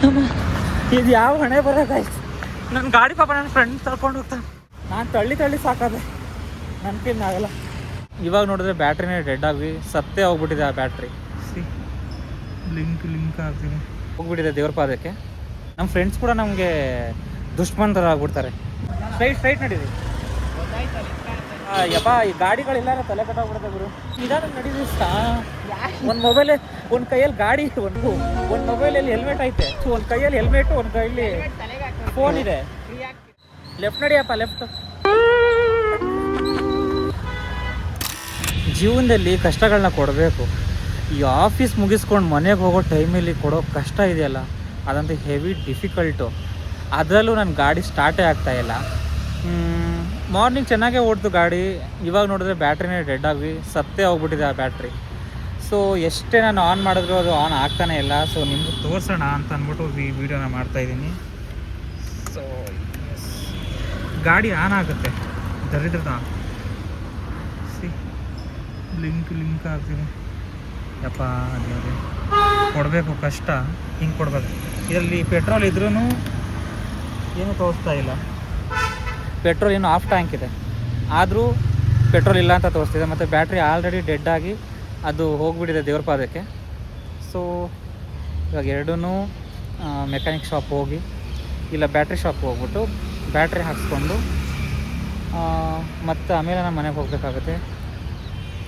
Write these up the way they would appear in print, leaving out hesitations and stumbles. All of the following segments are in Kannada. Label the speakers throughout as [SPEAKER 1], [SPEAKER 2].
[SPEAKER 1] ಅಮ್ಮ ಇದು ಯಾವ ಹಣೆ ಬರೋದಾಯ್ತು. ನನ್ನ ಗಾಡಿ ಪಾಪ ನನ್ನ ಫ್ರೆಂಡ್ ತಳ್ಕೊಂಡು ಹೋಗ್ತಾನೆ. ನಾನು ತಳ್ಳಿ ಸಾಕಾದೆ, ನನ್ನ ಕೈಲಾಗಲ್ಲ. ಇವಾಗ ನೋಡಿದ್ರೆ ಬ್ಯಾಟ್ರಿನೇ ಡೆಡ್ ಆಗಿ ಸತ್ತೇ ಹೋಗ್ಬಿಟ್ಟಿದೆ ಆ ಬ್ಯಾಟ್ರಿ. ಲಿಂಕ್ ಆಗ್ತೀನಿ ಹೋಗ್ಬಿಟ್ಟಿದೆ ದೇವ್ರ ಪಾದಕ್ಕೆ. ನಮ್ಮ ಫ್ರೆಂಡ್ಸ್ ಕೂಡ ನಮಗೆ ದುಶ್ಮನ್ ಥರ ಆಗ್ಬಿಡ್ತಾರೆ. ಸ್ಟ್ರೈಟ್ ನಡೀರಿ. ಯಪ್ಪ ಈ ಗಾಡಿಗಳಿಲ್ಲ ತಲೆ ಕಟ್ಟಾಗ್ಬಿಡುತ್ತೆ ಗುರು. ನಿಧಾನ ನಡೀರಿ. ಒಂದು ಮೊಬೈಲ್, ಒಂದು ಕೈಯಲ್ಲಿ ಗಾಡಿ, ಒಂದು ಮೊಬೈಲಲ್ಲಿ ಹೆಲ್ಮೆಟ್ ಐತೆ, ಒಂದು ಕೈಯಲ್ಲಿ ಹೆಲ್ಮೆಟ್, ಒಂದು ಕೈಯಲ್ಲಿ ಫೋನ್ ಇದೆ. ಲೆಫ್ಟ್ ನಡಿಯಪ್ಪ, ಲೆಫ್ಟ್. ಜೀವನದಲ್ಲಿ ಕಷ್ಟಗಳನ್ನ ಕೊಡಬೇಕು. ಈ ಆಫೀಸ್ ಮುಗಿಸ್ಕೊಂಡು ಮನೆಗೆ ಹೋಗೋ ಟೈಮಲ್ಲಿ ಕೊಡೋ ಕಷ್ಟ ಇದೆಯಲ್ಲ, ಅದಂತೂ ಹೆವಿ ಡಿಫಿಕಲ್ಟು. ಅದರಲ್ಲೂ ನನ್ನ ಗಾಡಿ ಸ್ಟಾರ್ಟೇ ಆಗ್ತಾಯಿಲ್ಲ. ಮಾರ್ನಿಂಗ್ ಚೆನ್ನಾಗೇ ಓಡ್ತು ಗಾಡಿ, ಇವಾಗ ನೋಡಿದ್ರೆ ಬ್ಯಾಟ್ರಿನೇ ಡೆಡ್ ಆಗಿ ಸತ್ತೇ ಹೋಗ್ಬಿಟ್ಟಿದೆ ಆ ಬ್ಯಾಟ್ರಿ. ಸೊ ಎಷ್ಟೇ ನಾನು ಆನ್ ಮಾಡಿದ್ರು ಅದು ಆನ್ ಆಗ್ತಾನೆ ಇಲ್ಲ. ಸೊ ನಿಮಗೂ ತೋರಿಸೋಣ ಅಂತ ಅಂದ್ಬಿಟ್ಟು ಈ ವಿಡಿಯೋನ ಮಾಡ್ತಾಯಿದ್ದೀನಿ. ಸೊ ಗಾಡಿ ಆನ್ ಆಗುತ್ತೆ, ದರಿದ್ರದ ಲಿಂಕ್ ಆಗ್ತೀನಿ. ಯಪ್ಪ ಅದೇ ಕೊಡಬೇಕು, ಕಷ್ಟ ಹಿಂಗೆ ಕೊಡಬೇಕು. ಇದರಲ್ಲಿ ಪೆಟ್ರೋಲ್ ಇದ್ರೂ ಏನೂ ತೋರಿಸ್ತಾ ಇಲ್ಲ. ಪೆಟ್ರೋಲ್ ಏನು ಆಫ್ ಟ್ಯಾಂಕ್ ಇದೆ, ಆದರೂ ಪೆಟ್ರೋಲ್ ಇಲ್ಲ ಅಂತ ತೋರಿಸ್ತಿದೆ. ಮತ್ತು ಬ್ಯಾಟ್ರಿ ಆಲ್ರೆಡಿ ಡೆಡ್ ಆಗಿ ಅದು ಹೋಗಿಬಿಟ್ಟಿದೆ ದೇವ್ರ ಪಾದಕ್ಕೆ. ಸೊ ಇವಾಗ ಎರಡೂ ಮೆಕ್ಯಾನಿಕ್ ಶಾಪ್ ಹೋಗಿ, ಇಲ್ಲ ಬ್ಯಾಟ್ರಿ ಶಾಪ್ ಹೋಗ್ಬಿಟ್ಟು ಬ್ಯಾಟ್ರಿ ಹಾಕ್ಸ್ಕೊಂಡು ಮತ್ತು ಆಮೇಲೆ ನಾನು ಮನೆಗೆ ಹೋಗಬೇಕಾಗುತ್ತೆ.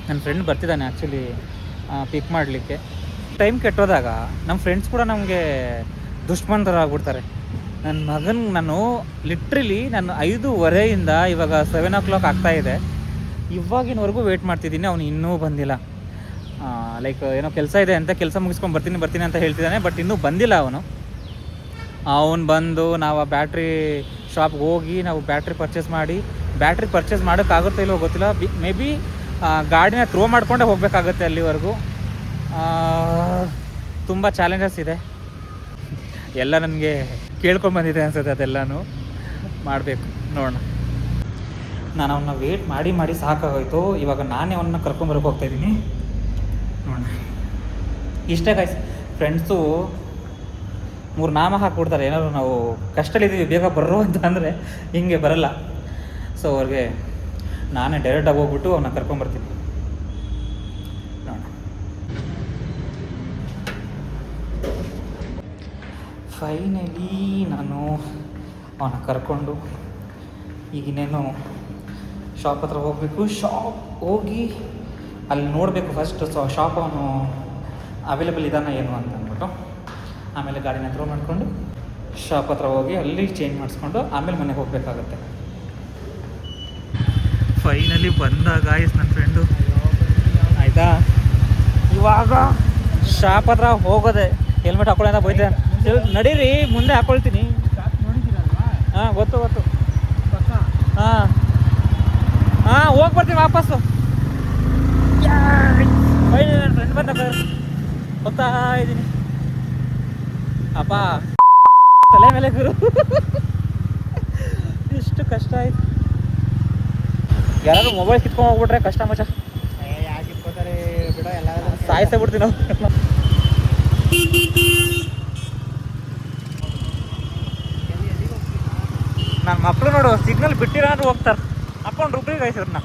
[SPEAKER 1] ನನ್ನ ಫ್ರೆಂಡ್ ಬರ್ತಿದ್ದಾನೆ ಆ್ಯಕ್ಚುಲಿ ಪಿಕ್ ಮಾಡಲಿಕ್ಕೆ. ಟೈಮ್ ಕೆಟ್ಟೋದಾಗ ನಮ್ಮ ಫ್ರೆಂಡ್ಸ್ ಕೂಡ ನಮಗೆ ದುಶ್ಮನ್ ಥರ ಆಗ್ಬಿಡ್ತಾರೆ. ನನ್ನ ಮಗನ ನಾನು ಲಿಟ್ರಲಿ ನಾನು 5:15 ಇವಾಗ 7 o'clock ಆಗ್ತಾಯಿದೆ, ಇವಾಗಿನವರೆಗೂ ವೆಯ್ಟ್ ಮಾಡ್ತಿದ್ದೀನಿ. ಅವನು ಇನ್ನೂ ಬಂದಿಲ್ಲ. ಲೈಕ್ ಏನೋ ಕೆಲಸ ಇದೆ ಅಂತ, ಕೆಲಸ ಮುಗಿಸ್ಕೊಂಡು ಬರ್ತೀನಿ ಅಂತ ಹೇಳ್ತಿದ್ದಾನೆ. ಬಟ್ ಇನ್ನೂ ಬಂದಿಲ್ಲ ಅವನು ಬಂದು ನಾವು ಆ ಬ್ಯಾಟ್ರಿ ಶಾಪ್ಗೆ ಹೋಗಿ ನಾವು ಬ್ಯಾಟ್ರಿ ಪರ್ಚೇಸ್ ಮಾಡೋಕ್ಕಾಗುತ್ತೋ ಇಲ್ಲೋ ಗೊತ್ತಿಲ್ಲ. ಮೇ ಬಿ ಗಾಡಿನ ಥ್ರೋ ಮಾಡ್ಕೊಂಡೇ ಹೋಗಬೇಕಾಗುತ್ತೆ ಅಲ್ಲಿವರೆಗೂ. ತುಂಬ ಚಾಲೆಂಜಸ್ ಇದೆ, ಎಲ್ಲ ನನಗೆ ಕೇಳ್ಕೊಂಡು ಬಂದಿದೆ ಅನ್ಸುತ್ತೆ. ಅದೆಲ್ಲನೂ ಮಾಡಬೇಕು, ನೋಡೋಣ. ನಾನು ಅವನ್ನ ವೇಟ್ ಮಾಡಿ ಸಾಕಾಗೋಯ್ತು. ಇವಾಗ ನಾನೇ ಅವನ್ನ ಕರ್ಕೊಂಬರಕ್ಕೆ ಹೋಗ್ತಾಯಿದ್ದೀನಿ, ನೋಡೋಣ. ಇಷ್ಟೇ ಗಾಯ್ಸ್, ಫ್ರೆಂಡ್ಸು 3 ನಾಮ ಹಾಕ್ಬಿಡ್ತಾರೆ. ಏನಾದ್ರು ನಾವು ಕಷ್ಟದಲ್ಲಿದ್ದೀವಿ ಬೇಗ ಬರ್ರೋ ಅಂತ ಅಂದರೆ ಹಿಂಗೆ ಬರಲ್ಲ. ಸೊ ಅವ್ರಿಗೆ ನಾನೇ ಡೈರೆಕ್ಟಾಗಿ ಹೋಗ್ಬಿಟ್ಟು ಅವನ್ನ ಕರ್ಕೊಂಬರ್ತೀನಿ, ನೋಡೋಣ. ಫೈನಲಿ ನಾನು ಅವನ್ನ ಕರ್ಕೊಂಡು ಈಗಿನ್ನೇನು ಶಾಪ್ ಹತ್ರ ಹೋಗಬೇಕು. ಶಾಪ್ ಹೋಗಿ ಅಲ್ಲಿ ನೋಡಬೇಕು ಫಸ್ಟ್ ಶಾಪ್ ಅವನು ಅವೈಲೇಬಲ್ ಇದ್ದಾನ ಏನು ಅಂತ ಅಂದ್ಬಿಟ್ಟು, ಆಮೇಲೆ ಗಾಡಿನ ಥ್ರೋ ಮಾಡಿಕೊಂಡು ಶಾಪ್ ಹತ್ರ ಹೋಗಿ ಅಲ್ಲಿ ಚೇಂಜ್ ಮಾಡಿಸ್ಕೊಂಡು ಆಮೇಲೆ ಮನೆಗೆ ಹೋಗಬೇಕಾಗತ್ತೆ. ಫೈನಲಿ ಬಂದಾಗ ನನ್ನ ಫ್ರೆಂಡು ಆಯಿತಾ. ಇವಾಗ ಶಾಪ್ ಹತ್ರ ಹೋಗೋದೆ, ಹೆಲ್ಮೆಟ್ ಹಾಕೊಳ್ಳೋಣ ಬೈದೆ. ನಡೀರಿ ಮುಂದೆ ಹಾಕ್ಕೊಳ್ತೀನಿ. ಹಾಂ ಗೊತ್ತು ಹಾಂ ಹೋಗಿ ಬರ್ತೀನಿ ವಾಪಸ್ಸು. ನನ್ನ ಫ್ರೆಂಡ್ ಬಂದ ಹೋಗ್ತಾ ಇದ್ದೀನಿ. ಅಪ್ಪ ತಲೆ ಮೇಲೆ ಗುರು, ಎಷ್ಟು ಕಷ್ಟ ಆಯ್ತು. ಯಾರಾದ್ರೂ ಮೊಬೈಲ್ ಕಿತ್ಕೊಂಡು ಹೋಗ್ಬಿಟ್ರೆ ಕಷ್ಟ ಮಚ್ಚ. ಯಾಕೆ ಕಿತ್ಕೋತಾರೆ ಬಿಡೋ, ಎಲ್ಲ ಸಾಯಿಸೇ ಬಿಡ್ತೀವಿ ನಾವು. ನನ್ನ ಮಕ್ಕಳು ನೋಡು ಸಿಗ್ನಲ್ ಬಿಟ್ಟಿರಾದ್ರು ಹೋಗ್ತಾರೆ ಹಾಕೊಂಡು ರುಬ್ರಿ ಗಾಯ್ಸವ್ರನ್ನ.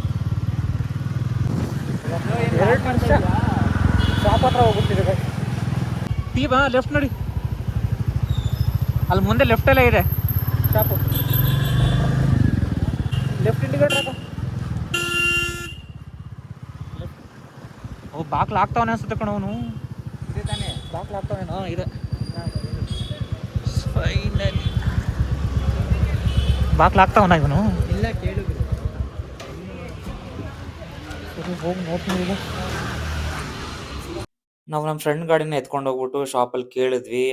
[SPEAKER 1] 2 ನಿಮಿಷ ಶಾಪ್ ಹತ್ರ ಹೋಗ್ಬಿಡ್ತಿದೆ. ಬಾ ಲೆಫ್ಟ್ ನೋಡಿ, ಅಲ್ಲಿ ಮುಂದೆ ಲೆಫ್ಟಲ್ಲೇ ಇದೆ ಶಾಪು. ಲೆಫ್ಟ್ ಇಂಡಿಕೇಟರ್ ಬಾಕ್ಲು ಆಗ್ತಾವನೆ ಅನ್ಸುತ್ತೆ ಕಣವನು. ಇದೆ ತಾನೇ ಬಾಕ್ಲು ಆಗ್ತಾವನೆ. ಹಾಂ ಇದೆ. ಫೈನಲಿ ಬಾಕ್ಲು ಆಗ್ತಾವನ ಇವನು. ಇಲ್ಲ ಕೇಳಿದ್ರು, ಸರಿ ಹೋಗಿ ನೋಡ್ತೀನಿ. ಈಗ ನಾವು ನಮ್ಮ ಫ್ರೆಂಡ್ ಗಾಡಿನ ಎತ್ಕೊಂಡು ಹೋಗ್ಬಿಟ್ಟು ಶಾಪಲ್ಲಿ ಕೇಳಿದ್ವಿ,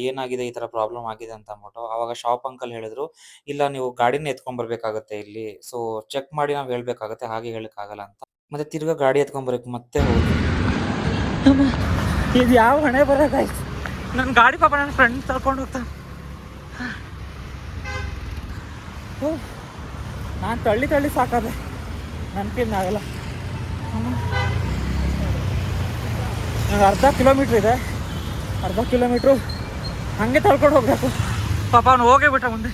[SPEAKER 1] ಏನಾಗಿದೆ ಈ ಥರ ಪ್ರಾಬ್ಲಮ್ ಆಗಿದೆ ಅಂತ ಅಂದ್ಬಿಟ್ಟು. ಆವಾಗ ಶಾಪ್ ಅಂಕಲ್ ಹೇಳಿದ್ರು, ಇಲ್ಲ ನೀವು ಗಾಡಿನ ಎತ್ಕೊಂಡ್ಬರ್ಬೇಕಾಗತ್ತೆ ಇಲ್ಲಿ, ಸೊ ಚೆಕ್ ಮಾಡಿ ನಾವು ಹೇಳ್ಬೇಕಾಗತ್ತೆ, ಹಾಗೆ ಹೇಳೋಕ್ಕಾಗಲ್ಲ ಅಂತ. ಮತ್ತೆ ತಿರ್ಗಾ ಗಾಡಿ ಎತ್ಕೊಂಬರಕ್ಕೆ ಮತ್ತೆ ಹೋಗಿ. ಇದು ಯಾವ ಹಣೆ ಬರೋದಾಯ್ತು. ನನ್ನ ಗಾಡಿ ಪಾಪ ನನ್ನ ಫ್ರೆಂಡ್ ತಳ್ಕೊಂಡು ಹೋಗ್ತಾನೆ. ನಾನು ತಳ್ಳಿ ಸಾಕಾದೆ, ನನ್ನ ಕೈಲಾಗಲ್ಲ. ನನಗೆ 1/2 ಕಿಲೋಮೀಟ್ರ್ ಇದೆ. 1/2 ಕಿಲೋಮೀಟ್ರು ಹಾಗೆ ತಳ್ಕೊಂಡು ಹೋಗ್ಬೇಕು. ಪಾಪ ಅವ್ನು ಹೋಗೇ ಬಿಟ್ಟ ಮುಂದೆ,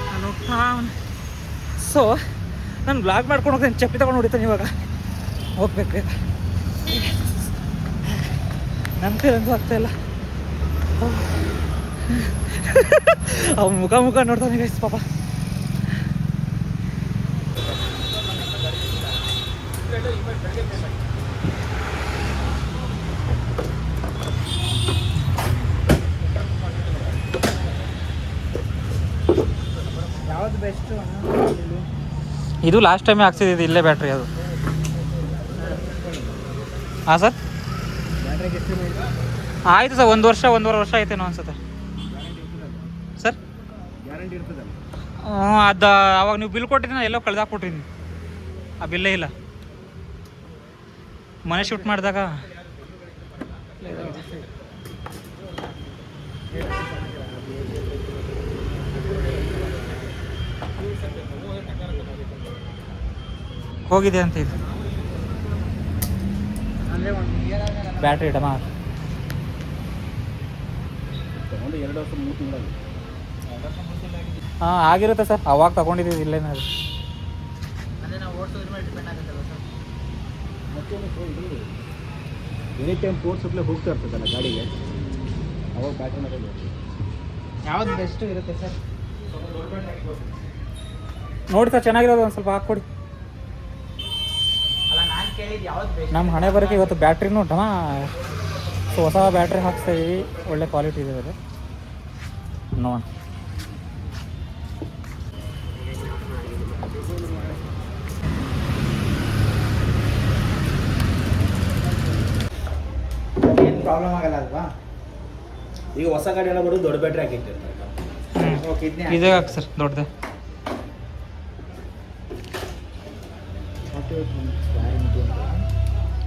[SPEAKER 1] ನಾನು ಹೋಗ್ತಾ ಅವನು. ಸೊ ನಾನು ಬ್ಲಾಗ್ ಮಾಡ್ಕೊಂಡು ಹೋಗ್ತೇನೆ, ಚಪ್ಪಲಿ ತಗೊಂಡು ಹೊಡಿತಾನೆ ಇವಾಗ. ಹೋಗ್ಬೇಕು, ನನ್ನ ಕೈಲಂತೂ ಆಗ್ತಾಯಿಲ್ಲ. ಅವ್ನ ಮುಖ ನೋಡ್ತಾನೆ ಗೈಸ್ ಪಾಪ.
[SPEAKER 2] ಯಾವುದು ಬೆಸ್ಟು?
[SPEAKER 1] ಇದು ಲಾಸ್ಟ್ ಟೈಮೇ ಹಾಕ್ಸಿದ್ದು ಇಲ್ಲೇ ಬ್ಯಾಟ್ರಿ ಅದು. ಹಾಂ ಸರ್,
[SPEAKER 2] ಬ್ಯಾಟ್ರಿಗೆ ಎಷ್ಟು
[SPEAKER 1] ಆಯಿತು ಸರ್, 1 ವರ್ಷ 1.5 ವರ್ಷ ಆಯ್ತೇನೋ ಅನ್ಸುತ್ತೆ ಸರ್.
[SPEAKER 2] ಗ್ಯಾರಂಟಿ ಇರ್ತದಲ್ಲ?
[SPEAKER 1] ಅದು ಅವಾಗ ನೀವು ಬಿಲ್ ಕೊಟ್ಟಿದ್ದೀನಿ, ಎಲ್ಲೋ ಕಳ್ದಾಕ್ಬಿಟ್ಟಿನಿ, ಆ ಬಿಲ್ಲೇ ಇಲ್ಲ. ಮನೆ ಶಿಫ್ಟ್ ಮಾಡಿದಾಗ ಹೋಗಿದೆ ಅಂತ ಇದು
[SPEAKER 2] ಅಂದರೆ 1 ಇಯರ್ ಆದಮೇಲೆ
[SPEAKER 1] ಬ್ಯಾಟ್ರಿ ಡಮ.
[SPEAKER 2] ತಗೊಂಡು 2 ವರ್ಷ 3 ತಿಂಗಳಲ್ಲಿ.
[SPEAKER 1] ಹಾಂ ಆಗಿರುತ್ತೆ ಸರ್, ಅವಾಗ ತಗೊಂಡಿದ್ದೀವಿ ಇಲ್ಲೇನಾದ್ರು.
[SPEAKER 2] ಅಂದರೆ ನಾವು ಓಡಿಸೋದ್ರ ಮೇಲೆ ಡಿಪೆಂಡ್ ಆಗುತ್ತಲ್ಲ ಸರ್. ಮತ್ತೇನು ಎನಿ ಟೈಮ್ ಫೋರ್ಸ್ ಸಪ್ಲೈ ಹೋಗ್ತಾ ಇರ್ತದಲ್ಲ ಗಾಡಿಗೆ, ಅವಾಗ ಬ್ಯಾಟ್ರಿ ಮೇಲೆ ಯಾವ್ದು ಬೆಸ್ಟು ಇರುತ್ತೆ ಸರ್?
[SPEAKER 1] ನೋಡಿ ಸರ್, ಚೆನ್ನಾಗಿರೋದು ಒಂದು ಸ್ವಲ್ಪ ಹಾಕ್ಕೊಡಿ.
[SPEAKER 2] ಅಲ್ಲ, ನಾನು ಕೇಳಿದ್ದು ಯಾವ್ದು ಬೆಸ್ಟ್?
[SPEAKER 1] ನಮ್ಮ ಹಣೆ ಬರೋಕ್ಕೆ ಇವತ್ತು ಬ್ಯಾಟ್ರಿನೂ ಡಮ. ಸೊ ಹೊಸ ಬ್ಯಾಟ್ರಿ ಹಾಕ್ಸ್ತಾಯಿದ್ದೀವಿ, ಒಳ್ಳೆ ಕ್ವಾಲಿಟಿ ಇದೆ ಅದು. ನೋಡೋಣ.
[SPEAKER 2] ಏನು ಪ್ರಾಬ್ಲಮ್ ಆಗಲ್ಲ ಅಲ್ವಾ? ಈಗ ಹೊಸ ಗಾಡಿ ಎಲ್ಲ ಬರೋದು ದೊಡ್ಡ ಬ್ಯಾಟ್ರಿ ಹಾಕಿಟ್ಟಿರ್ತಾರೆ. ಓಕೆ,
[SPEAKER 1] ಇದೇ ಹಾಕಿ ಸರ್, ದೊಡ್ಡದೆ.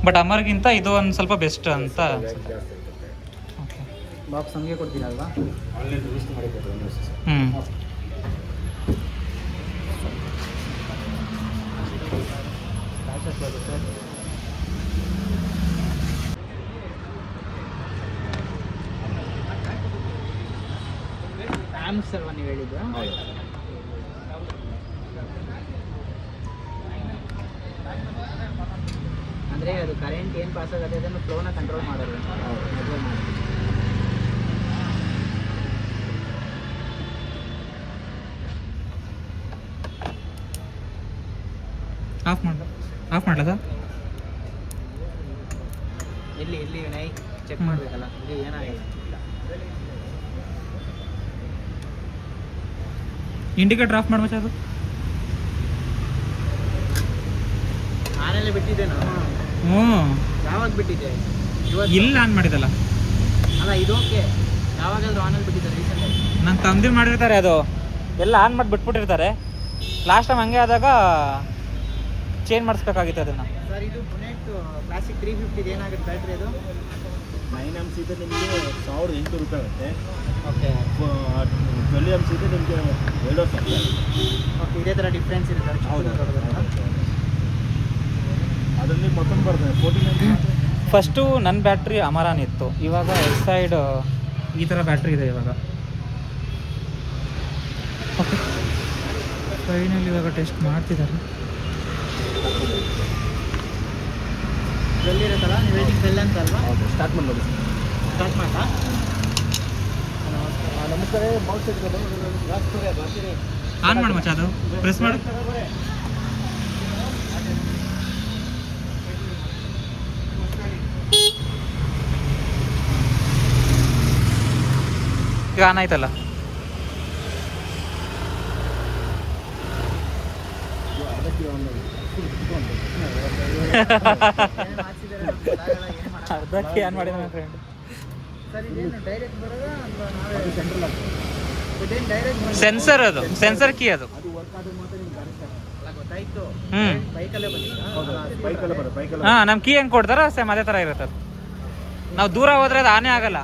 [SPEAKER 1] ಬಟ್ ಅಮರ್ಗಿಂತ ಇದು ಒಂದು ಸ್ವಲ್ಪ ಬೆಸ್ಟ್ ಅಂತ ಅನ್ಸುತ್ತೆ. ಓಕೆ,
[SPEAKER 2] ಬಾಕ್ಸ್ ಹಂಗೆ ಕೊಡ್ತೀರಲ್ವಾ? ಆನ್ಲೈನ್ ರಿಜಿಸ್ಟರ್ ಮಾಡಿ ಕೊಡ್ತೀವಿ ಸರ್.
[SPEAKER 1] ಹ್ಞೂ,
[SPEAKER 2] ಆಮ್ಸ್ ಅಲ್ವಾ ನೀವು ಹೇಳಿದ್ದು? ಅಂದರೆ ಅದು ಕರೆಂಟ್ ಏನು ಪಾಸ್ ಆಗುತ್ತೆ ಅದನ್ನು ಫ್ಲೋನ ಕಂಟ್ರೋಲ್ ಮಾಡೋದು.
[SPEAKER 1] ಆಫ್ ಮಾಡಲ ಸರ್?
[SPEAKER 2] ಇಲ್ಲಿ ನೈ ಚೆಕ್ ಮಾಡಬೇಕಲ್ಲ, ಇದು ಏನಾಗಿದೆ.
[SPEAKER 1] ಇಂಡಿಕೇಟರ್ ಆಫ್ ಮಾಡ್ಬೇಕು ಅದು.
[SPEAKER 2] ಆನಲ್ಲೇ ಬಿಟ್ಟಿದ್ದೆ ನಾನು.
[SPEAKER 1] ಹ್ಞೂ,
[SPEAKER 2] ಯಾವಾಗ ಬಿಟ್ಟಿದ್ದೆ?
[SPEAKER 1] ಇಲ್ಲ ಆನ್ ಮಾಡಿದಲ್ಲ.
[SPEAKER 2] ಅಲ್ಲ, ಇದು ಓಕೆ. ಯಾವಾಗಾದ್ರೂ ಆನಲ್ಲಿ ಬಿಟ್ಟಿದ್ದೆ ರೀಸೆಂಟಾಗಿ?
[SPEAKER 1] ನನ್ನ ತಂದೆ ಮಾಡಿರ್ತಾರೆ, ಅದು ಎಲ್ಲ ಆನ್ ಮಾಡಿ ಬಿಟ್ಬಿಟ್ಟಿರ್ತಾರೆ. ಲಾಸ್ಟ್ ಟೈಮ್ ಹಂಗೆ ಆದಾಗ ಚೇಂಜ್ ಮಾಡಿಸ್ಬೇಕಾಗಿತ್ತು ಅದನ್ನು.
[SPEAKER 2] ಸರ್, ಇದು ಬುನೆಟ್ ಕ್ಲಾಸಿಕ್ 350 ಏನಾಗುತ್ತೆ ಬ್ಯಾಟ್ರಿ? ಅದು 9 amps ಇದೆ, ನಿಮಗೆ 1800 ರೂಪಾಯಿ ಆಗುತ್ತೆ. ಓಕೆ. 12 amps ಇದೆ, ನಿಮಗೆ 2000. ಓಕೆ, ಇದೇ ಥರ ಡಿಫ್ರೆನ್ಸ್ ಇರುತ್ತೆ. ಹೌದು, ಅದರಲ್ಲಿ ಮೊತ್ತ ಬರ್ತದೆ 14 amps.
[SPEAKER 1] ಫಸ್ಟು ನನ್ನ ಬ್ಯಾಟ್ರಿ ಅಮರಾನ್ ಇತ್ತು, ಇವಾಗ ಎಕ್ಸೈಡ್ ಈ ಥರ ಬ್ಯಾಟ್ರಿ ಇದೆ ಇವಾಗ. ಓಕೆ, ಫೈನಲ್ ಇವಾಗ ಟೆಸ್ಟ್ ಮಾಡ್ತಿದ್ದಾರೆ.
[SPEAKER 2] ಇರುತ್ತಲ್ಲ, ನೀವು ವೇಟಿಂಗ್ ಬೆಲ್ ಅಂತ ಅಲ್ವಾ? ಹೌದು, ಸ್ಟಾರ್ಟ್ ಮಾಡ್ಬೋದು. ಸ್ಟಾರ್ಟ್ ಮಾಡ್ತಾ ನಮಸ್ಕಾರ.
[SPEAKER 1] ಆನ್ ಮಾಡಿ ಮಚ್ಚ, ಅದು ಪ್ರೆಸ್ ಮಾಡು. ಈಗ ಆನ್ ಆಯ್ತಲ್ಲ. ಅರ್ಧಕ್ಕೆ ಆನ್ ಮಾಡಿದ ನನ್ನ ಫ್ರೆಂಡ್. ಸೆನ್ಸರ್, ಅದು ಸೆನ್ಸರ್ ಕೀ, ಅದು ಹಾಂ. ನಮ್ಮ ಕೀ ಹೆಂಗೆ ಕೊಡ್ತಾರ ಸೇಮ್ ಅದೇ ಥರ ಇರುತ್ತೆ ಅದು. ನಾವು ದೂರ ಹೋದ್ರೆ ಅದು ಆನೇ ಆಗಲ್ಲ.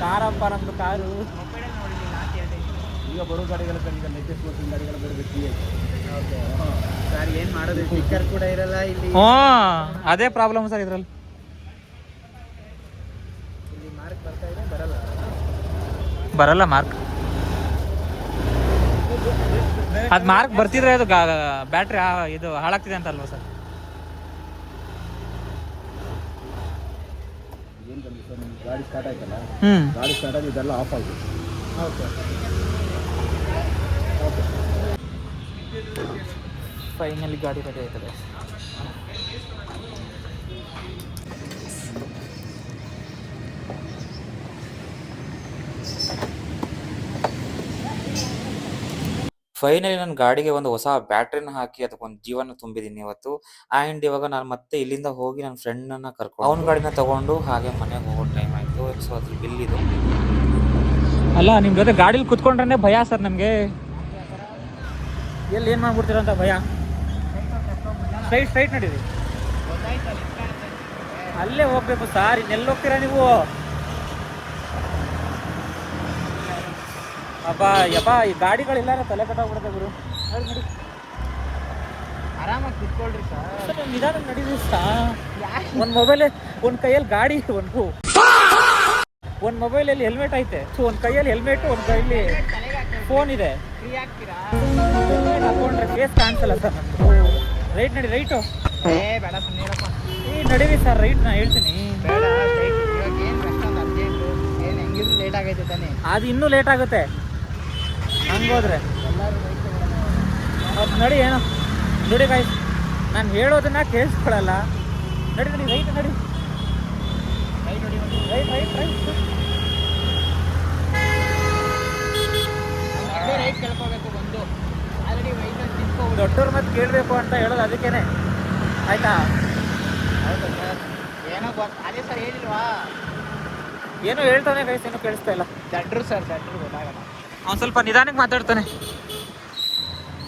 [SPEAKER 1] ಕಾರಪ್ಪ ನಮ್ಮದು ಕಾರು.
[SPEAKER 2] ಈಗ ಬರೋ ಗಾಡಿಗಳ ಈಗ ಲೇಟೆಸ್ಟ್ ವರ್ಷನ್ ಗಾಡಿಗಳ ಬರಬೇಕು. ಸರ್, ಏನು ಮಾಡೋದು? ಸ್ಟಿಕ್ಕರ್ ಕೂಡ ಇರಲ್ಲ ಇಲ್ಲಿ.
[SPEAKER 1] ಹ್ಞೂ, ಅದೇ ಪ್ರಾಬ್ಲಮ್ ಸರ್ ಇದರಲ್ಲಿ.
[SPEAKER 2] ಮಾರ್ಕ್ ಬರ್ತಾ ಇದೆ, ಬರಲ್ಲ.
[SPEAKER 1] ಬರಲ್ಲ ಮಾರ್ಕ್. ಅದು ಮಾರ್ಕ್ ಬರ್ತಿದ್ರೆ ಅದು ಬ್ಯಾಟ್ರಿ ಇದು ಹಾಳಾಗ್ತಿದೆ ಅಂತ ಅಲ್ವಾ ಸರ್?
[SPEAKER 2] ಏನು ಬಂದಿದೆ ಸರ್, ನಿಮ್ಮ ಗಾಡಿ ಸ್ಟಾರ್ಟ್ ಆಯ್ತಲ್ಲ,
[SPEAKER 1] ಹ್ಞೂ
[SPEAKER 2] ಗಾಡಿ ಸ್ಟಾರ್ಟ್ ಆಗಿ ಇದೆಲ್ಲ ಆಫ್ ಆಗಿದೆ. Okay okay.
[SPEAKER 1] ಫೈನಲಿ ಗಾಡಿ ರೆಡಿ ಆಯ್ತದೆ. ಫೈನಲಿ ನನ್ನ ಗಾಡಿಗೆ ಒಂದು ಹೊಸ ಬ್ಯಾಟ್ರಿನ ಹಾಕಿ ಅದಕ್ಕೊಂದು ಜೀವನ ತುಂಬಿದ್ದೀನಿ ಇವತ್ತು. ಆ್ಯಂಡ್ ಇವಾಗ ನಾನು ಮತ್ತೆ ಇಲ್ಲಿಂದ ಹೋಗಿ ನನ್ನ ಫ್ರೆಂಡನ್ನ ಕರ್ಕೊಂಡು ಅವ್ನ ಗಾಡಿನ ತಗೊಂಡು ಹಾಗೆ ಮನೆಗೆ ಹೋಗೋ ಟೈಮ್ ಆಯಿತು. ಸೊ ಅದ್ರ ಬಿಲ್ ಇದು. ಅಲ್ಲ, ನಿಮ್ಮ ಜೊತೆ ಗಾಡೀಲಿ ಕುತ್ಕೊಂಡ್ರೆ ಭಯ ಸರ್ ನಮಗೆ. ಎಲ್ಲಿ ಏನು ಮಾಡ್ಬಿಡ್ತೀರ ಅಂತ ಭಯ. ಸ್ಟ್ರೈಟ್ ನಡೀರಿ. ಅಲ್ಲೇ ಹೋಗ್ಬೇಕು ಸರ್, ಇನ್ನೆಲ್ಲಿ ಹೋಗ್ತೀರಾ ನೀವು? ಅಪ್ಪ ಯಪ್ಪ, ಈ ಗಾಡಿಗಳಿಲ್ಲ ತಲೆ ಕಟ್ಟಾಗ್ಬಿಡುತ್ತೆ ಗುರು. ನೋಡಿ ನಡಿ,
[SPEAKER 2] ಆರಾಮಾಗಿ ಕುತ್ಕೊಳ್ರಿ ಸರ್.
[SPEAKER 1] ನಿಧಾನ ನಡೀರಿ ಸಾ. ಒಂದು ಮೊಬೈಲ್, ಒಂದು ಕೈಯಲ್ಲಿ ಗಾಡಿ, ಒಂದು ಮೊಬೈಲಲ್ಲಿ ಹೆಲ್ಮೆಟ್ ಐತೆ, ಒಂದು ಕೈಯಲ್ಲಿ ಹೆಲ್ಮೆಟ್, ಒಂದು ಕೈಯಲ್ಲಿ ಫೋನ್ ಇದೆ.
[SPEAKER 2] ಫ್ರೀ ಆಗ್ತೀರಾ?
[SPEAKER 1] ಹಾಕೊಂಡ್ರೆ ಫೇಸ್ ಕಾಣಿಸಲ್ಲ ಸರ್ ನಮ್ಮದು. ರೈಟ್ ನಡಿ, ರೈಟು.
[SPEAKER 2] ಬೇಡ ಸುಮ್ಮನಿರಪ್ಪ.
[SPEAKER 1] ನಡೀರಿ ಸರ್, ರೈಟ್ ನಾ ಹೇಳ್ತೀನಿ.
[SPEAKER 2] ಬೇಡ, ಇವಾಗ ಏನು ಅಷ್ಟೊಂದು ಅರ್ಜೆಂಟು, ಏನು ಹೆಂಗಿದ್ರು ಲೇಟ್ ಆಗೈತೆ ತಾನೇ.
[SPEAKER 1] ಅದು ಇನ್ನೂ ಲೇಟ್ ಆಗುತ್ತೆ ಹಂಗೋದ್ರೆ.
[SPEAKER 2] ಎಲ್ಲರೂ ರೈಟ್
[SPEAKER 1] ಅದು ನಡಿ, ಏನೋ ನೋಡಿ ಗಾಯ್ಸ್, ನಾನು ಹೇಳೋದನ್ನ ಕೇಳಿಸ್ಕೊಳ್ಳಲ್ಲ. ನಡಿ ರೈಟ್ ನಡಿ,
[SPEAKER 2] ರೈಟ್ ನೋಡಿ,
[SPEAKER 1] ರೈಟ್.
[SPEAKER 2] ರೈಟ್ ಕೇಳ್ಕೋಬೇಕು ಬಂದು. ಆಲ್ರೆಡಿ ರೈಟಲ್ಲಿ ನಿಂತ್ಕೋಬೋದು.
[SPEAKER 1] ದೊಡ್ಡವ್ರ ಮತ್ತೆ ಕೇಳಬೇಕು ಅಂತ ಹೇಳೋದು ಅದಕ್ಕೇನೆ, ಆಯ್ತಾ?
[SPEAKER 2] ಹೌದಾ ಸರ್? ಏನೋ ಅದೇ ಸರ್ ಹೇಳಿಲ್ವಾ?
[SPEAKER 1] ಏನೋ ಹೇಳ್ತಾನೆ ಗೈಸ್, ಏನೋ ಕೇಳಿಸ್ತಾ ಇಲ್ಲ.
[SPEAKER 2] ದಡ್ರು ಸರ್, ದಡ್ರು ಗೊತ್ತಾಗಲ್ಲ.
[SPEAKER 1] ಅವ್ನು ಸ್ವಲ್ಪ ನಿಧಾನಕ್ಕೆ ಮಾತಾಡ್ತಾನೆ.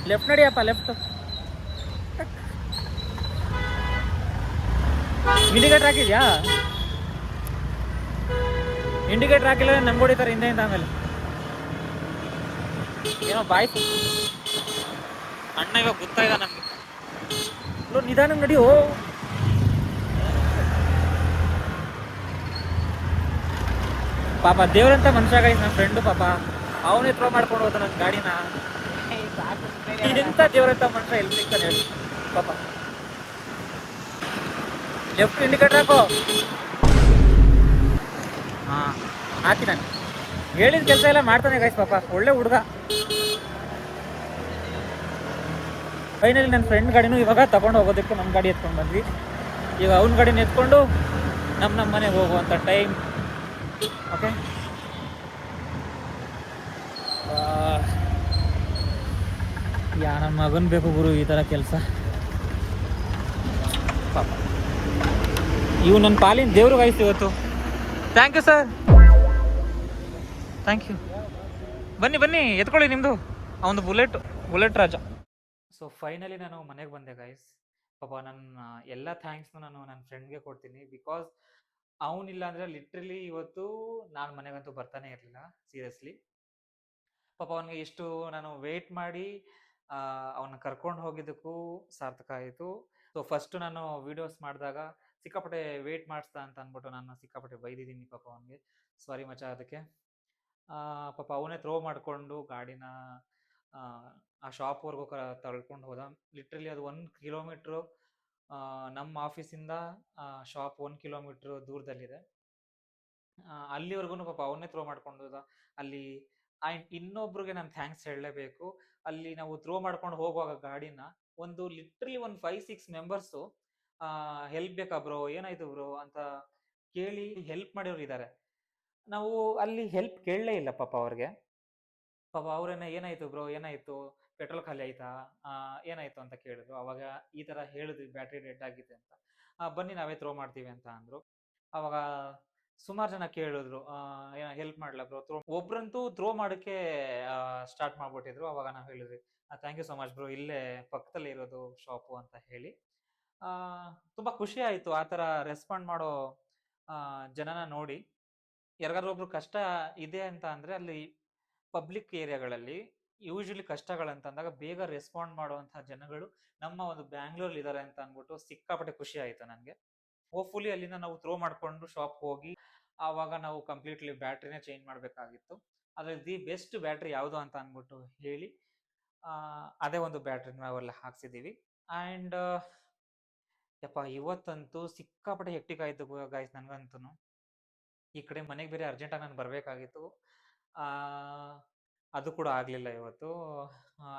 [SPEAKER 1] ಲೆಫ್ಟ್ ನಡಿಯಪ್ಪ, ಲೆಫ್ಟ್. ಇಂಡಿಕೇಟರ್ ಹಾಕಿದ್ಯಾ? ಇಂಡಿಕೇಟರ್ ಹಾಕಿಲ್ಲ ನಂಗೆ ಹೊಡಿತಾರೆ ಹಿಂದೆಯಿಂದ. ಆಮೇಲೆ ಏನೋ ಬಾಯ್ ಅಣ್ಣ ಇವಾಗ ಗೊತ್ತಾಯ್ದ ನಮ್ಗೆ. ನಿಧಾನ ನಡಿಯೋ. ಪಾಪ ದೇವ್ರಂತ ಮನುಷ್ಯ ಗೈಸ್ ನನ್ನ ಫ್ರೆಂಡು. ಪಾಪ ಅವನೇ ಥ್ರೋ ಮಾಡ್ಕೊಂಡು ಹೋದ ನನ್ನ ಗಾಡಿನ. ಇಂಥ ದೇವ್ರಂತ ಮನುಷ್ಯ ಎಲ್ಲಿ ಸಿಗ್ತಾನೆ ಹೇಳಿ ಪಾಪ. ಲೆಫ್ಟ್ ಇಂಡಿಕೇಟರ್ ಹಾಕೋ. ಹಾಂ ಹಾಕಿ, ನಾನು ಹೇಳಿದ ಕೆಲಸ ಎಲ್ಲ ಮಾಡ್ತಾನೆ ಗೈಸ್. ಪಾಪ ಒಳ್ಳೆ ಹುಡುಗ. ಫೈನಲಿ ನನ್ನ ಫ್ರೆಂಡ್ ಗಾಡಿನೂ ಇವಾಗ ತಗೊಂಡು ಹೋಗೋದಕ್ಕೆ ನಮ್ಮ ಗಾಡಿ ಎತ್ಕೊಂಡು ಬಂದ್ವಿ. ಈಗ ಅವ್ನ ಗಾಡಿನ ಎತ್ಕೊಂಡು ನಮ್ಮ ಮನೆಗೆ ಹೋಗುವಂಥ ಟೈಮ್. ಓಕೆ, ನನ್ನ ಮಗನ್ ಬೇಕು ಗುರು ಈ ಥರ ಕೆಲಸ. ಪಾಪ ಇವು ನನ್ನ ಪಾಲಿನ ದೇವ್ರು ಗಾಯ್ತು ಇವತ್ತು. Thank you sir, thank you. ಬನ್ನಿ ಎತ್ಕೊಳ್ಳಿ ನಿಮ್ಮದು ಅವನು ಬುಲೆಟ್ ರಾಜ. ಸೊ ಫೈನಲಿ ನಾನು ಮನೆಗೆ ಬಂದೆ ಗೈಸ್. ಪಾಪ ನನ್ನ ಎಲ್ಲ ಥ್ಯಾಂಕ್ಸ್ನು ನಾನು ನನ್ನ ಫ್ರೆಂಡ್ಗೆ ಕೊಡ್ತೀನಿ. ಬಿಕಾಸ್ ಅವನಿಲ್ಲ ಅಂದರೆ ಲಿಟ್ರಲಿ ಇವತ್ತು ನಾನು ಮನೆಗಂತೂ ಬರ್ತಾನೆ ಇರಲಿಲ್ಲ ಸೀರಿಯಸ್ಲಿ. ಪಾಪ ಅವನಿಗೆ ಎಷ್ಟು ನಾನು ವೇಟ್ ಮಾಡಿ ಅವನ್ನ ಕರ್ಕೊಂಡು ಹೋಗಿದ್ದಕ್ಕೂ ಸಾರ್ಥಕ ಆಯಿತು. ಸೊ ಫಸ್ಟು ನಾನು ವೀಡಿಯೋಸ್ ಮಾಡಿದಾಗ ಸಿಕ್ಕಾಪಟ್ಟೆ ವೇಟ್ ಮಾಡಿಸ್ತಾ ಅಂತ ಅಂದ್ಬಿಟ್ಟು ನಾನು ಸಿಕ್ಕಾಪಟ್ಟೆ ಬೈದಿದ್ದೀನಿ ಪಾಪ ಅವನಿಗೆ. ಸಾರಿ ಮಚ ಅದಕ್ಕೆ. ಪಾಪ ಅವನೇ ಥ್ರೋ ಮಾಡಿಕೊಂಡು ಗಾಡಿನ ಆ ಶಾಪ್ವರೆಗೂ ತಳ್ಕೊಂಡು ಹೋದ. ಲಿಟ್ರಲಿ ಅದು 1 ಕಿಲೋಮೀಟ್ರು ನಮ್ಮ ಆಫೀಸಿಂದ ಶಾಪ್ 1 ಕಿಲೋಮೀಟ್ರ್ ದೂರದಲ್ಲಿದೆ. ಅಲ್ಲಿವರೆಗೂ ಪಾಪ ಅವನ್ನೇ ಥ್ರೋ ಮಾಡ್ಕೊಂಡು ಹೋದ. ಅಲ್ಲಿ ಇನ್ನೊಬ್ರಿಗೆ ನಾನು ಥ್ಯಾಂಕ್ಸ್ ಹೇಳಲೇಬೇಕು. ಅಲ್ಲಿ ನಾವು ಥ್ರೋ ಮಾಡ್ಕೊಂಡು ಹೋಗುವಾಗ ಗಾಡಿನ ಒಂದು ಲಿಟ್ರಲಿ ಒಂದು 5-6 ಮೆಂಬರ್ಸು ಹೆಲ್ಪ್ ಬೇಕಾ ಬ್ರೋ, ಏನಾಯ್ತು ಬ್ರೋ ಅಂತ ಕೇಳಿ ಹೆಲ್ಪ್ ಮಾಡಿರೋರು ಇದ್ದಾರೆ. ನಾವು ಅಲ್ಲಿ ಹೆಲ್ಪ್ ಕೇಳಲೇ ಇಲ್ಲ ಪಾಪ ಅವ್ರಿಗೆ. ಪಾಪ ಅವ್ರೇನೆ ಏನಾಯ್ತು ಬ್ರೋ, ಏನಾಯ್ತು, ಪೆಟ್ರೋಲ್ ಖಾಲಿ ಆಯ್ತಾ, ಏನಾಯ್ತು ಅಂತ ಕೇಳಿದ್ರು. ಅವಾಗ ಈ ಥರ ಹೇಳಿದ್ವಿ ಬ್ಯಾಟ್ರಿ ಡೆಡ್ ಆಗಿದೆ ಅಂತ. ಬನ್ನಿ ನಾವೇ ಥ್ರೋ ಮಾಡ್ತೀವಿ ಅಂತ ಅಂದರು. ಅವಾಗ ಸುಮಾರು ಜನ ಕೇಳಿದ್ರು, ಏನೋ ಹೆಲ್ಪ್ ಮಾಡಲ ಬ್ರೋ, ಒಬ್ರಂತೂ ಥ್ರೋ ಮಾಡೋಕ್ಕೆ ಸ್ಟಾರ್ಟ್ ಮಾಡ್ಬಿಟ್ಟಿದ್ರು. ಅವಾಗ ನಾವು ಹೇಳಿದ್ವಿ thank you so much bro, ಇಲ್ಲೇ ಪಕ್ಕದಲ್ಲೇ ಇರೋದು ಶಾಪು ಅಂತ ಹೇಳಿ. ತುಂಬ ಖುಷಿ ಆಯಿತು ಆ ಥರ ರೆಸ್ಪಾಂಡ್ ಮಾಡೋ ಜನನ ನೋಡಿ. ಯಾರಿಗಾದ್ರೂ ಒಬ್ರು ಕಷ್ಟ ಇದೆ ಅಂತ ಅಂದರೆ ಅಲ್ಲಿ ಪಬ್ಲಿಕ್ ಏರಿಯಾಗಳಲ್ಲಿ ಯೂಶಲಿ ಕಷ್ಟಗಳಂತಂದಾಗ ಬೇಗ ರೆಸ್ಪಾಂಡ್ ಮಾಡುವಂಥ ಜನಗಳು ನಮ್ಮ ಒಂದು ಬ್ಯಾಂಗ್ಳೂರಲ್ಲಿ ಇದ್ದಾರೆ ಅಂತ ಅಂದ್ಬಿಟ್ಟು ಸಿಕ್ಕಾಪಟ್ಟೆ ಖುಷಿ ಆಯಿತು ನನಗೆ. ಹೋಪ್ಫುಲಿ ಅಲ್ಲಿಂದ ನಾವು ಥ್ರೋ ಮಾಡಿಕೊಂಡು ಶಾಪ್ ಹೋಗಿ ಆವಾಗ ನಾವು ಕಂಪ್ಲೀಟ್ಲಿ ಬ್ಯಾಟ್ರಿನೇ ಚೇಂಜ್ ಮಾಡಬೇಕಾಗಿತ್ತು. ಅದ್ರಲ್ಲಿ ದಿ ಬೆಸ್ಟ್ ಬ್ಯಾಟ್ರಿ ಯಾವುದು ಅಂತ ಅಂದ್ಬಿಟ್ಟು ಹೇಳಿ ಅದೇ ಒಂದು ಬ್ಯಾಟ್ರಿ ನಾವೆಲ್ಲ ಹಾಕ್ಸಿದ್ದೀವಿ. ಆ್ಯಂಡ್ ಯಪ್ಪ ಇವತ್ತಂತೂ ಸಿಕ್ಕಾಪಟ್ಟೆ ಹೆಕ್ಟಿಕ್ ಆಯಿತು ಗಾಯ್ಸ್ ನನಗಂತೂ. ಈ ಕಡೆ ಮನೆಗೆ ಬೇರೆ ಅರ್ಜೆಂಟಾಗಿ ನಾನು ಬರಬೇಕಾಗಿತ್ತು. ಅದು ಕೂಡ ಆಗಲಿಲ್ಲ ಇವತ್ತು.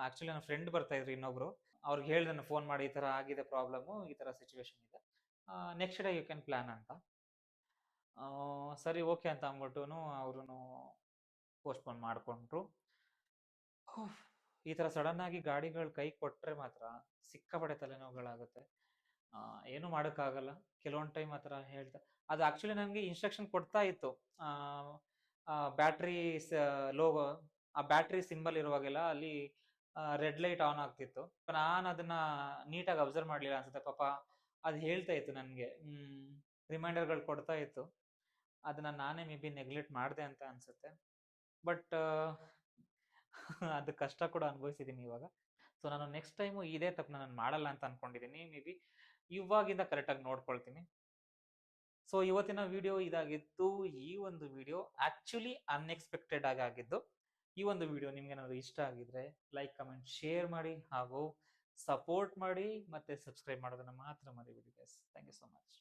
[SPEAKER 1] ಆ್ಯಕ್ಚುಲಿ ನನ್ನ ಫ್ರೆಂಡ್ ಬರ್ತಾಯಿದ್ರು ಇನ್ನೊಬ್ಬರು. ಅವ್ರಿಗೆ ಹೇಳಿದೆ ನಾನು ಫೋನ್ ಮಾಡಿ, ಈ ಥರ ಆಗಿದೆ ಪ್ರಾಬ್ಲಮ್ಮು, ಈ ಥರ ಸಿಚುವೇಶನ್ ಇದೆ, next day you can plan ಅಂತ. ಸರಿ ಓಕೆ ಅಂತ ಅಂದ್ಬಿಟ್ಟು ಅವರು ಪೋಸ್ಟ್ಪೋನ್ ಮಾಡಿಕೊಂಡ್ರು. ಈ ಥರ ಸಡನ್ನಾಗಿ ಗಾಡಿಗಳು ಕೈ ಕೊಟ್ಟರೆ ಮಾತ್ರ ಸಿಕ್ಕಾಪಟ್ಟೆ ತಲೆನೋವುಗಳಾಗುತ್ತೆ. ಏನೂ ಮಾಡೋಕ್ಕಾಗಲ್ಲ. ಕೆಲವೊಂದು ಟೈಮ್ ಆ ಥರ ಹೇಳ್ತಾ ಅದು ಆ್ಯಕ್ಚುಲಿ ನನಗೆ ಇನ್ಸ್ಟ್ರಕ್ಷನ್ ಕೊಡ್ತಾ ಇತ್ತು. ಬ್ಯಾಟ್ರಿ ಲೋಗೋ, ಆ ಬ್ಯಾಟ್ರಿ ಸಿಂಬಲ್ ಇರುವಾಗೆಲ್ಲ ಅಲ್ಲಿ ರೆಡ್ ಲೈಟ್ ಆನ್ ಆಗ್ತಿತ್ತು. ನಾನು ಅದನ್ನು ನೀಟಾಗಿ ಅಬ್ಸರ್ವ್ ಮಾಡಲಿಲ್ಲ ಅನ್ಸುತ್ತೆ ಪಾಪ. ಅದು ಹೇಳ್ತಾ ಇತ್ತು ನನಗೆ, ರಿಮೈಂಡರ್ಗಳು ಕೊಡ್ತಾ ಇತ್ತು. ಅದನ್ನು ನಾನೇ ಮೇ ಬಿ ನೆಗ್ಲೆಕ್ಟ್ ಮಾಡಿದೆ ಅಂತ ಅನಿಸುತ್ತೆ. ಬಟ್ ಅದು ಕಷ್ಟ ಕೂಡ ಅನುಭವಿಸಿದ್ದೀನಿ ಇವಾಗ. ಸೊ ನಾನು ನೆಕ್ಸ್ಟ್ ಟೈಮು ಇದೇ ತಪ್ಪನ್ನ ನಾನು ಮಾಡಲ್ಲ ಅಂತ ಅಂದ್ಕೊಂಡಿದ್ದೀನಿ. ಮೇ ಬಿ ಇವಾಗಿಂದ ಕರೆಕ್ಟಾಗಿ ನೋಡ್ಕೊಳ್ತೀನಿ. ಸೊ ಇವತ್ತಿನ ವಿಡಿಯೋ ಇದಾಗಿತ್ತು. ಈ ಒಂದು ವಿಡಿಯೋ ಆ್ಯಕ್ಚುಲಿ ಅನ್ಎಕ್ಸ್ಪೆಕ್ಟೆಡ್ ಆಗಿ ಆಗಿದ್ದು. ಈ ಒಂದು ವಿಡಿಯೋ ನಿಮ್ಗೇನಾದ್ರು ಇಷ್ಟ ಆಗಿದ್ರೆ ಲೈಕ್, ಕಮೆಂಟ್, ಶೇರ್ ಮಾಡಿ ಹಾಗೂ ಸಪೋರ್ಟ್ ಮಾಡಿ, ಮತ್ತು ಸಬ್ಸ್ಕ್ರೈಬ್ ಮಾಡೋದನ್ನು ಮಾತ್ರ ಮರಿಬೇಡಿ guys. Thank you so much.